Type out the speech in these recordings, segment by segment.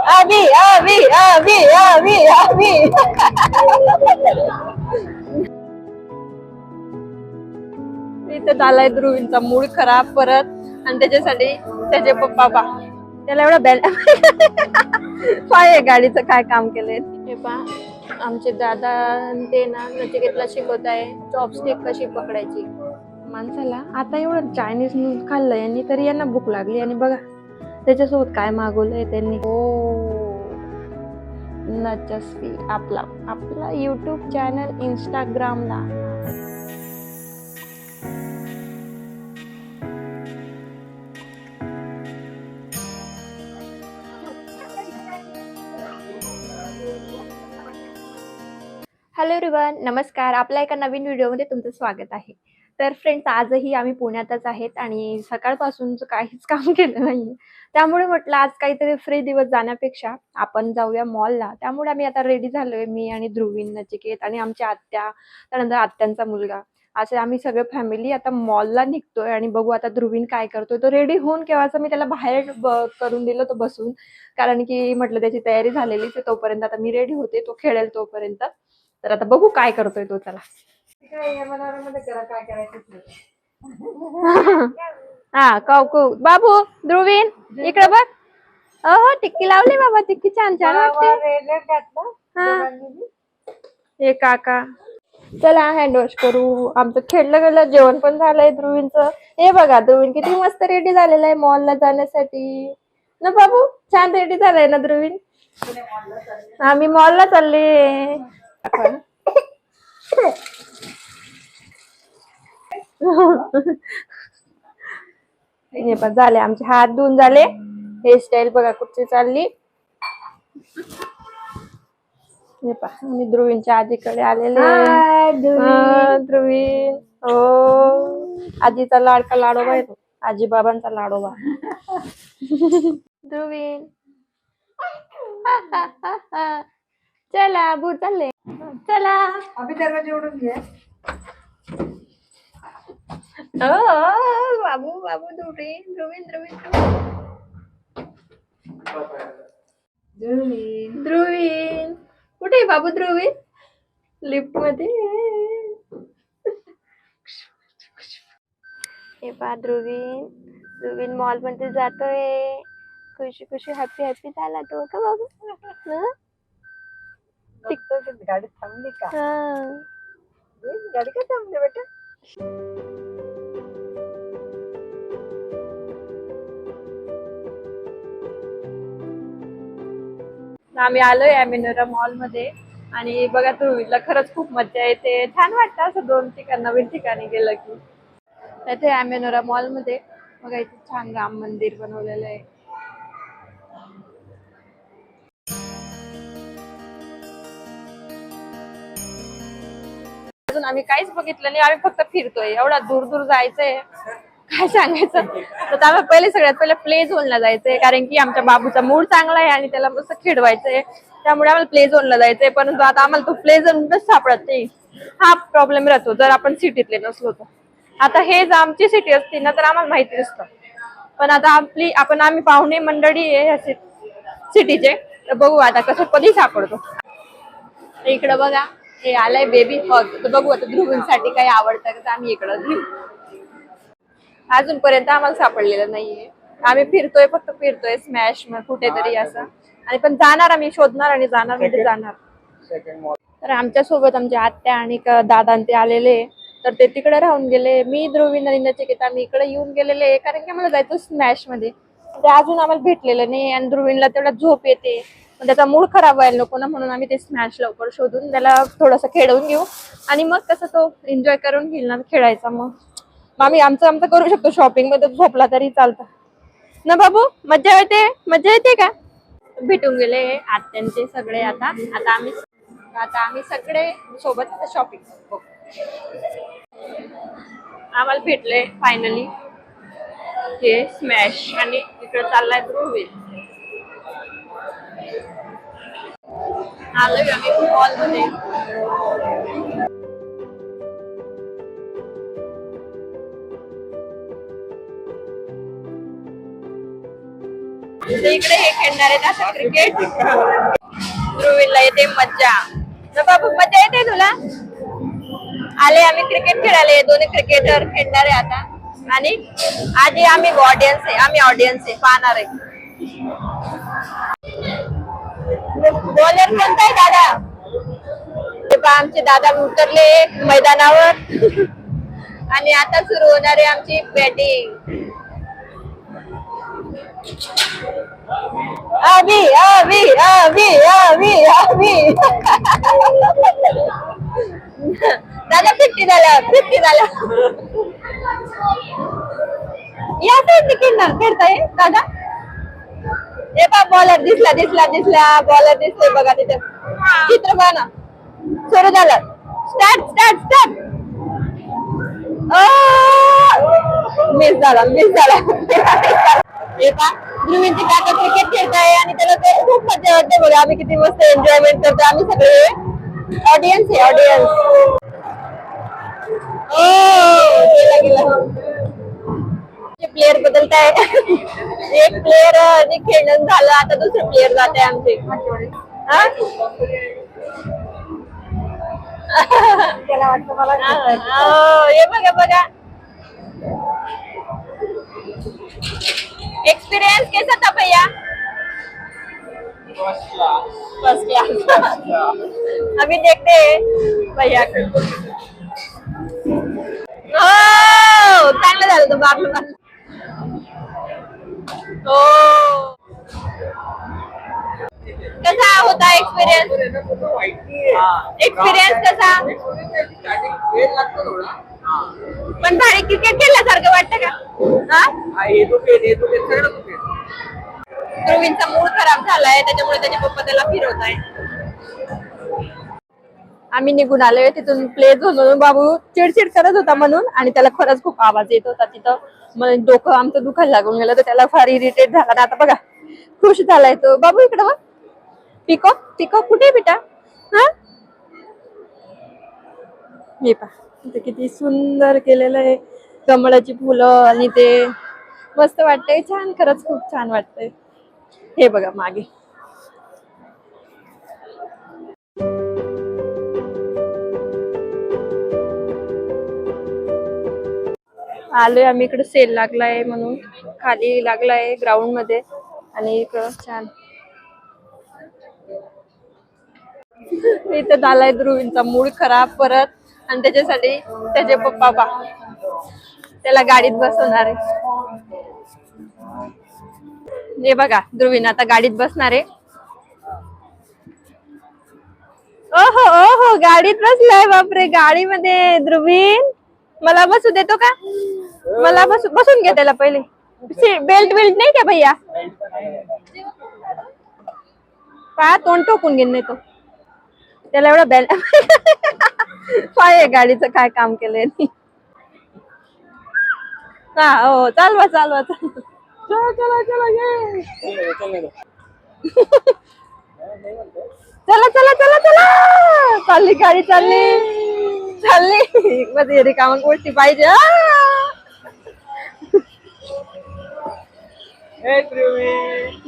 अभी अभी अभी अभी अभी इथे झालाय ध्रुवींचा मूड खराब परत आणि त्याच्यासाठी त्याचे पप्पा त्याला एवढा बेल पाय गाडीचं काय काम केलंय हे पा आमचे दादा ते ना नचिकेतला शिकवत आहे चॉपस्टिक कशी पकडायची माणसाला. आता एवढं चायनीज नूडल्स खाल्लंय यांनी तरी यांना भूक लागली आणि बघा त्याच्यासोबत काय मागवलंय त्यांनी. हो नचस्वी आपला युट्यूब चॅनल इंस्टाग्रामला. हॅलो एव्हरीवन, नमस्कार. आपल्या एका नवीन व्हिडिओमध्ये तुमचं स्वागत आहे. तर फ्रेंड्स, आजही आम्ही पुण्यातच आहेत आणि सकाळपासून काहीच काम केलं नाही. त्यामुळे म्हटलं आज काहीतरी फ्री दिवस जाण्यापेक्षा आपण जाऊया मॉलला. त्यामुळे आम्ही आता रेडी झालोय, मी आणि ध्रुवीन, नचिकेत आणि आमच्या आत्या, त्यानंतर आत्यांचा मुलगा, असे आम्ही सगळे फॅमिली आता मॉलला निघतोय. आणि बघू आता ध्रुवीन काय करतोय. तो रेडी होऊन केव्हाच मी त्याला बाहेर करून दिलं तो बसून, कारण की म्हटलं त्याची तयारी झालेली आहे. तोपर्यंत आता मी रेडी होते, तो खेळेल तोपर्यंत. तर आता बघू काय करतोय तो. चला हा कौ बाबू ध्रुवीन इकडे बघ. हो टिक्की लावली बाबा, टिक्की छान छान वाटते. हे काका चला हँड वॉश करू. आमचं खेळलं गेलं, जेवण पण झालंय ध्रुवींचं. हे बघा ध्रुवीन किती मस्त रेडी झालेलं आहे मॉलला जाण्यासाठी ना बाबू. छान रेडी झालाय ना ध्रुवीन. आम्ही मॉलला चालले. हे पण झाले आमचे हात धुवून झाले. हेअरस्टाईल बघा कुठची चालली. हे पहा मी ध्रुवींच्या आजीकडे आलेले. ध्रुवीन हो आजीचा लाडका लाडोबा आहे तो, आजी बाबांचा लाडोबा. ध्रुवीन चला भूर चालले. चला अभि दरवाजा उडून घे. बाबू बाबू ध्रुवीन ध्रुवीन ध्रुवीन ध्रुवीन कुठे आहे बाबू ध्रुवीन? लिफ्ट मध्ये. हे पहा ध्रुवीन ध्रुवीन मॉल मध्ये जातोय. खुशी खुशी हॅपी हॅपी झाला तो का बाबू? गाडी थांबली का? गाडी का थांबली बेटा? आम्ही आलोय अॅमिनोरा मॉल मध्ये आणि बघा ध्रुवीला खरंच खूप मज्जा येते. छान वाटतं असं दोन नवीन ठिकाणी गेलं की. इथे अॅमिनोरा मॉल मध्ये बघा इथे छान राम मंदिर बनवलेलं आहे. अजून आम्ही काहीच बघितलं नाही, आम्ही फक्त फिरतोय. एवढा दूर दूर जायचंय काय सांगायचं. तर आम्हाला पहिले सगळ्यात पहिले प्ले झोनला जायचंय, कारण की आमच्या बाबूचा मूड चांगला आहे आणि त्याला मस्त खेळवायचंय. त्यामुळे आम्हाला प्ले झोनला जायचंय, परंतु आता आम्हाला तो प्ले झोनच सापडत नाही. हा प्रॉब्लेम राहतो जर आपण सिटीतले नसलो तर. आता हे जर आमची सिटी असती ना तर आम्हाला माहिती असतं, पण आता आम्ही पाहुणे मंडळी आहे सिटीचे. तर बघू आता कसं कधी सापडतो. इकडं बघा हे आलंय बेबी हॉग. तर बघू आता ध्रुवींसाठी काही आवडतं का आम्ही इकडं घेऊ. अजूनपर्यंत आम्हाला सापडलेलं नाहीये. आम्ही फिरतोय फक्त फिरतोय स्मॅश कुठेतरी असं. आणि पण जाणार आम्ही शोधणार आणि जाणार म्हणजे जाणार. तर आमच्या सोबत आमच्या आत्या आणि दादा ते आलेले, तर ते तिकडे राहून गेले. मी ध्रुवीन आणि नचिकेत आम्ही इकडे येऊन गेलेले, कारण की आम्हाला जायचं स्मॅश मध्ये. ते अजून आम्हाला भेटलेलं नाही आणि ध्रुवीनला तेवढा झोप येते, पण त्याचा मूड खराब व्हायला नको ना, म्हणून आम्ही ते स्मॅश लवकर शोधून त्याला थोडंसं खेळवून घेऊ आणि मग कसं तो एन्जॉय करून घेईल ना खेळायचा. मग आम्ही आमचं करू शकतो. शॉपिंग मध्ये झोपला तरी चालतं ना बाबू. मज्जा येते का? भेटून गेले आत्यांचे सगळे. आता आम्ही सगळे सोबत शॉपिंग आम्हाला भेटले फायनली हे स्मॅश. आणि इकडे चाललाय ध्रुवीन. आलोय आम्ही मॉल मध्ये. इकडे हे खेळणार आहेत असं क्रिकेट. ध्रुवीला येते मज्जा ना बाबू, मज्जा येते तुला? आले आम्ही क्रिकेट खेळायला, दोन्ही क्रिकेटर खेळणार आहे आता. आणि आधी आम्ही ऑडियन्स आहे पाहणार आहे. बॉलर कोणता आहे दादा? आमचे दादा उतरले मैदानावर आणि आता सुरू होणार आहे आमची बॅटिंग. अभी अभी अभी अभी अभी दादा 50 झालं. या साईडने खेळताय दादा. हे बा बॉलर दिसला बॉलर दिसतोय बघा तिथे. चित्र बघा ना. सुरू झालं. स्टार्ट. मिस झाला. हे पा ध्रुवींची काका क्रिकेट खेळताय आणि त्याला ते खूप मजा वाटते बघा. आम्ही किती मस्त एन्जॉयमेंट करतो. आम्ही सगळे ऑडियन्स. गेला प्लेयर बदलताय. एक प्लेयर खेळणं झालं, आता दुसरं प्लेयर जात आहे आमचे. त्याला वाटतं मला हे बघा एक्सपीरियंस कैसा था भैया? First class. अभी देखते हैं भैया. चांगलं झालं तो बाबू. कसा होता एक्सपिरियन्स कसा? पण भारी क्रिकेट खेळल्यासारखं वाटतं का? ध्रुवींचा मूड खराब झालाय, त्याच्यामुळे त्याचे पप्पा त्याला फिरवत आहे. आम्ही निघून आलोय तिथून प्ले झोन. बाबू चिडचिड करत होता म्हणून, आणि त्याला खरंच खूप आवाज येत होता तिथं. मला डोकं आमचं दुखायला लागून गेलं, तर त्याला फार इरिटेट झाला. आता बघा खुश झालाय तो. बाबू इकडं बघ. पिको कुठे बेटा? हा हे पहा किती सुंदर केलेलं आहे. कमळाची फुलं आणि ते मस्त वाटतंय. छान, खरंच खूप छान वाटतंय. हे बघा मागे. आलोय आम्ही इकडे. सेल लागलाय म्हणून खाली लागलाय ग्राउंड मध्ये. आणि इकडं छान इथं झालाय ध्रुवींचा मूड खराब परत. आणि त्याच्यासाठी त्याचे पप्पा त्याला गाडीत बसवणार आहे. हे बघा ध्रुवीन आता गाडीत बसणार आहे. ओहो गाडीत बसलाय. बापरे, गाडीमध्ये. ध्रुवीन मला बसू देतो का? मला बसून घे त्याला पहिले. बेल्ट नाही का भैया? पहा तोंड टोकून घेईन नाही तो. त्याला एवढा बेल्ट पाय गाडीचं काय काम केलंय. हा हो चालवा. चला चालली गाडी. चालली मध्ये रिकामा गोष्टी पाहिजे.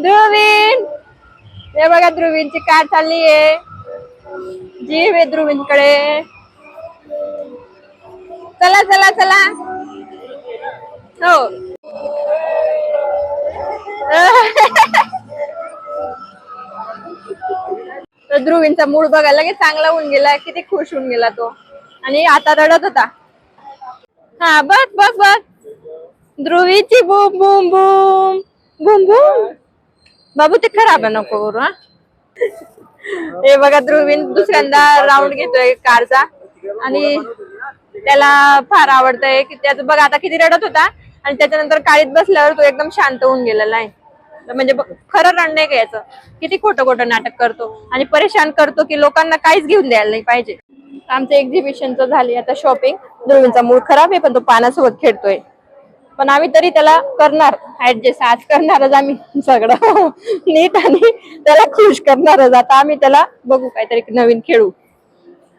ध्रुवीन हे बघा ध्रुवींची कार चालली आहे. जीव आहे ध्रुवींकडे. चला हो. तर ध्रुवींचा मूड बघायला की चांगला होऊन गेला. किती खुश होऊन गेला तो. आणि आता रडत होता. हा बघ ध्रुवीची boom boom boom boom boom. बाबू ते खराब नको करू. हा हे बघा ध्रुवीन दुसऱ्यांदा राऊंड घेतोय कारचा. आणि त्याला फार आवडतंय की त्याचं बघा आता किती रडत होता. आणि त्याच्यानंतर गाडीत बसल्यावर तो एकदम शांत होऊन गेलेला आहे. म्हणजे खरं रण नाही का याचं. किती खोटं नाटक करतो आणि परेशान करतो की लोकांना काहीच घेऊन द्यायला नाही पाहिजे. आमचं एक्झिबिशनचं झाली आता शॉपिंग. ध्रुवींचा मूड खराब आहे पण तो पानासोबत खेळतोय. पण आम्ही तरी त्याला करणार ऍडजस्ट. आज करणारच आम्ही सगळं नीट आणि त्याला खुश करणारच. आता आम्ही त्याला बघू काहीतरी नवीन खेळू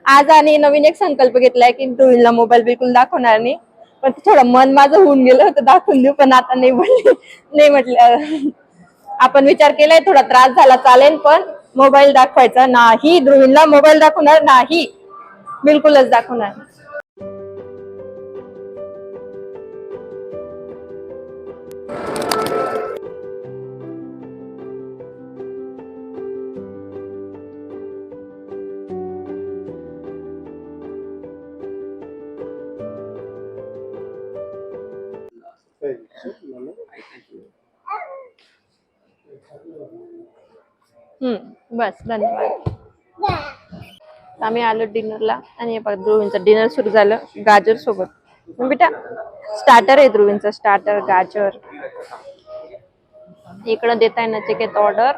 आज. आणि नवीन एक संकल्प घेतलाय की ध्रुवींला मोबाईल बिलकुल दाखवणार नाही. पण थोडं मन माझं होऊन गेलं होतं दाखवून देऊ, पण आता नाही म्हटलं. आपण विचार केलाय थोडा त्रास झाला चालेल, पण मोबाईल दाखवायचा नाही. ध्रुवीला मोबाईल दाखवणार नाही, बिलकुलच दाखवणार. बस धन्यवाद. आम्ही आलो डिनरला आणि ध्रुवींचं डिनर सुरू झालं गाजर सोबत. बेटा स्टार्टर आहे ध्रुवींचं, स्टार्टर गाजर. इकडं देत आहे नचिकेत ऑर्डर,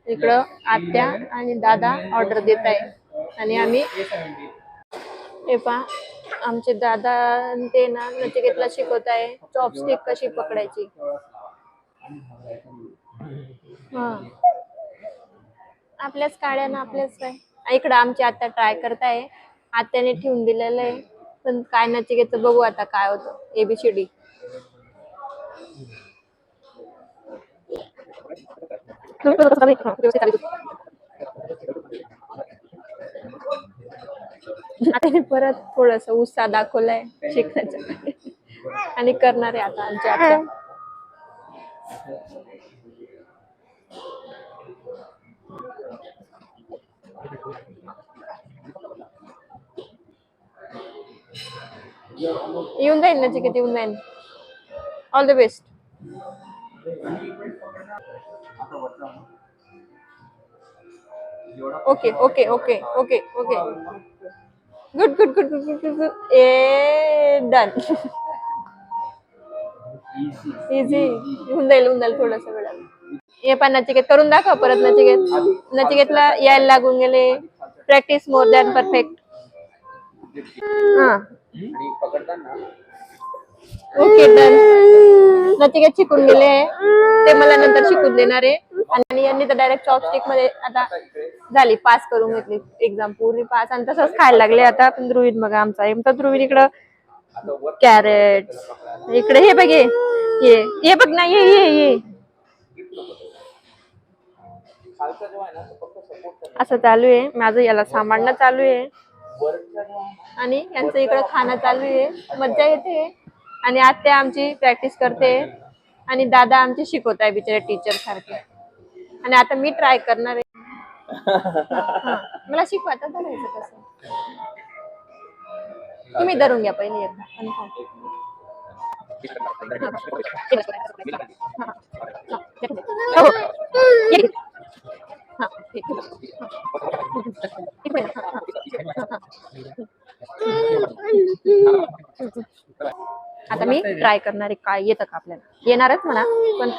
इकडं आत्या आणि दादा ऑर्डर देत आहे. आणि आम्ही हे पहा आमचे दादा ते ना नचिकेतला शिकवत आहे चॉपस्टिक कशी पकडायची. हा आपल्याच काड्या ना आपल्याच काय. इकडं आमची आत्या ट्राय करताय, आत्याने ठेवून दिलेलं आहे, पण काय नचिकेतचं बघू आता काय होतं. ABCD आता परत थोडस उत्साह दाखवलाय शिकण्याचा आणि करणार आहे आता आमच्या आत्या. येऊन जाईल नचिकेत, येऊन जाईल. All the best. Okay okay okay okay okay good good good good good good. A done. Easy. होऊन जाईल थोडस वेळात. हे पण नचिकेत करून दाखव परत. नचिकेतला यायला लागून गेले. Practice more than perfect. Okay done. Nachiket शिकून गेले, ते मला नंतर शिकून देणार आहे. आणि यांनी तर डायरेक्ट चॉपस्टिक मध्ये आता झाली, पास करून घेतली एक्झाम पूर्ण पास. आणि तसंच खायला लागले आता. पण ध्रुवीन बघा आमचा तर ध्रुवीन इकडं कॅरेट, इकडे हे बघ ये बघ ना, ये असं चालू आहे माझं. याला सांभाळणं चालू आहे आणि यांचं इकडं खाणं चालू आहे. मज्जा येते. आणि आत्या आमची प्रॅक्टिस करते आणि दादा आमची शिकवत आहे बिचारे टीचर सारखे. आणि आता मी ट्राय करणार आहे. मला शिकवा आता धरायचं कसं. तुम्ही धरून घ्या पहिले एकदा. आता मी ट्राय करणार आहे काय येतं का आपल्याला. येणारच म्हणा पण.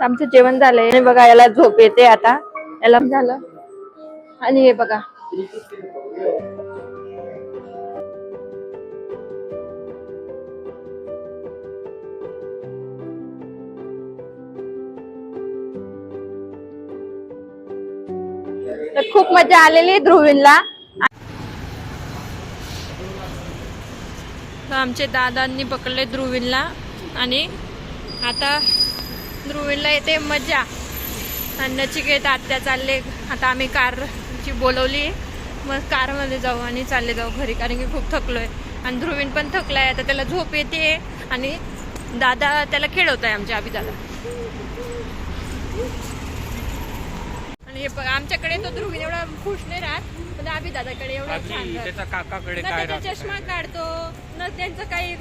आमचं जेवण झालंय आणि बघा याला झोप येते आता. याला झालं आणि हे बघा तर खूप मजा आलेली ध्रुवींला. आमचे दादांनी पकडले ध्रुवींला आणि आता ध्रुवींला येते मजा. आणि नचिकेत आत्या चालले. आता आम्ही कारची बोलवली, मग कारमध्ये जाऊ आणि चालले जाऊ घरी, कारण की खूप थकलोय. आणि ध्रुवीन पण थकलाय. आता त्याला झोप येते आणि दादा त्याला खेळवत आहे आमच्या अभि दादा. आणि हे आमच्याकडे तो ध्रुवीन एवढा खुश नाही राहत, पण अभि दादाकडे एवढा छान त्याचा चष्मा काढतो न, त्यांचं काही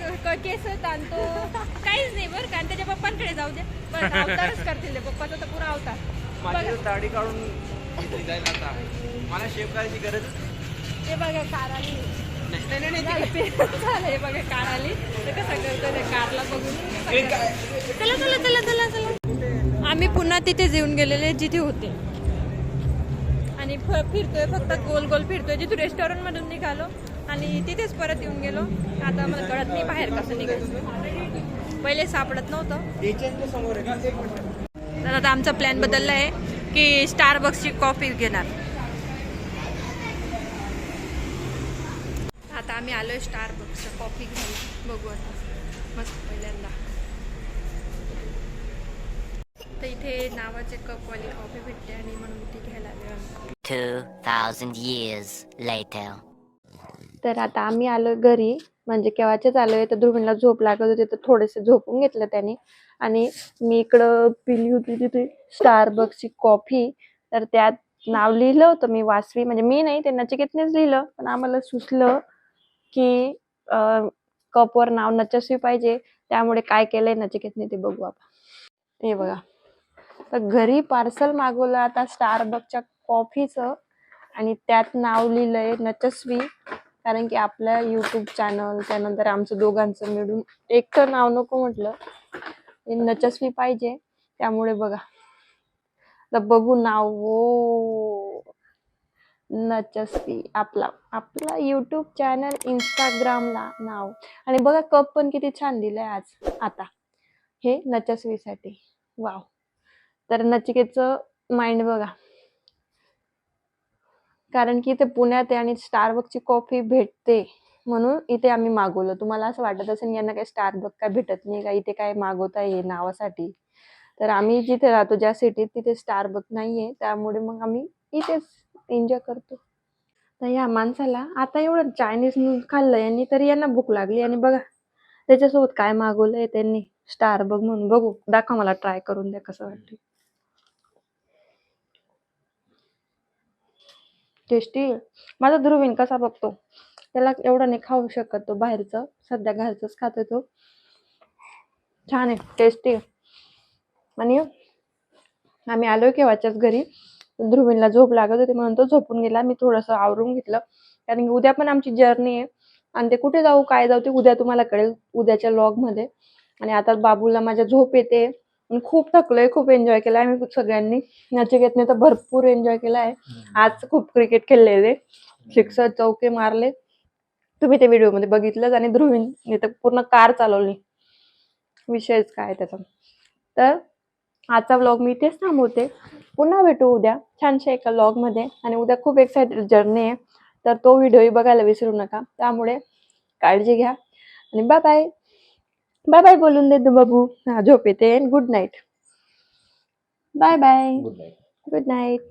केस ताणतो, काहीच नाही बरं. कारण त्याच्या पप्पांकडे जाऊ द्या, बरं अवतारच करतील पप्पाचा तर पुरा अवतार. माझी दाढी काढून मला शेप करायची गरज. हे बघा कार आली. हे बघा कार आली. कसं करतो त्या कारला बघून. चला चला चला चला चला. आम्ही पुन्हा तिथे येऊन गेलेले जिथे होते आणि फिरतोय, फक्त गोल गोल फिरतोय. जिथून रेस्टॉरंट मधून निघालो आणि तिथेच परत येऊन गेलो. आता मला कळत नाही बाहेर कसं निघायचं, पहिले सापडत नव्हतं. तर आता आमचा प्लॅन बदलला आहे की स्टारबक्सची कॉफी घेणार. आता आम्ही आलोय स्टारबक्सच्या कॉफी घ्यायला. बघू आता मस्त पहिल्यांदा. तर इथे नावाचे कपवाली कॉफी भेटते आणि म्हणून ती घ्यायला आलो. 2000 years later. तर आता आम्ही आलो घरी, म्हणजे केव्हाचेच आलोय. तर ध्रुवीला झोप लागत होती तर थोडेसे झोपून घेतलं त्याने. आणि मी इकडं पिली होती तिथे स्टारबक्सची कॉफी. तर त्यात नाव लिहिलं होतं मी वासवी, म्हणजे मी नाही, ते नचिकेतनेच लिहिलं. पण आम्हाला सुचलं की कपवर नाव नचस्वी पाहिजे, त्यामुळे काय केलंय नचिकेतने ते बघू आपण. हे बघा, तर घरी पार्सल मागवलं आता स्टारबक्सच्या कॉफीचं आणि त्यात नाव लिहिलंय नचस्वी. कारण की आपल्या युट्यूब चॅनल, त्यानंतर आमचं दोघांचं मिळून एक तर नाव नको म्हटलं, नचस्वी पाहिजे. त्यामुळे बघा, तर बघू नाव. ओ, नचस्वी आपला युट्यूब चॅनल, इंस्टाग्रामला नाव. आणि बघा कप पण किती छान दिलंय आज. आता हे नचस्वीसाठी. वाव. तर नचिकेतचं माइंड बघा, कारण की इथे पुण्यात आहे आणि स्टारबक्सची कॉफी भेटते म्हणून इथे आम्ही मागवलं. तुम्हाला असं वाटत असेल यांना काय स्टारबक्स काय भेटत नाही का, इथे काय मागवताय हे नावासाठी. तर आम्ही जिथे राहतो ज्या सिटीत तिथे स्टारबक्स नाहीये, त्यामुळे मग आम्ही इथेच एन्जॉय करतो. तर या माणसाला आता एवढं चायनीज खाल्लं यांनी तरी यांना भूक लागली. आणि बघा त्याच्यासोबत काय मागवलंय त्यांनी, स्टारबक्स म्हणून. बघू, दाखवा मला, ट्राय करून द्या कसं वाटतं. टेस्टी. माझा ध्रुवीन कसा बघतो, त्याला एवढं नाही खाऊ शकत तो बाहेरचं, सध्या घरचंच खातो तो. छान आहे, टेस्टी. आणि आम्ही आलोय केव्हाच्याच घरी. ध्रुवीनला झोप लागत होती म्हणून तो झोपून गेला. मी थोडंसं आवरून घेतलं, कारण की उद्या पण आमची जर्नी आहे. आणि ते कुठे जाऊ काय जाऊ ते उद्या तुम्हाला कळेल उद्याच्या व्लॉग मध्ये. आणि आता बाबूला माझ्या झोप येते. खूप थकलोय, खूप एन्जॉय केलाय आम्ही सगळ्यांनी. नचिकेतने तर भरपूर एन्जॉय केलाय. आज खूप क्रिकेट खेळलेले, सिक्सर चौके मारले, तुम्ही ते व्हिडिओ मध्ये बघितलंच. आणि ध्रुवीन तर पूर्ण कार चालवली, विषयच काय त्याचा. तर आजचा व्लॉग मी इथेच थांबवते. पुन्हा भेटू उद्या छानशा एका व्लॉग मध्ये. आणि उद्या खूप एक्साइटेड जर्नी आहे, तर तो व्हिडिओही बघायला विसरू नका. त्यामुळे काळजी घ्या आणि बाय बाय. बाय बाय बोलून दे बाबू. हा, झोप येते. Good night. Bye bye. Good night.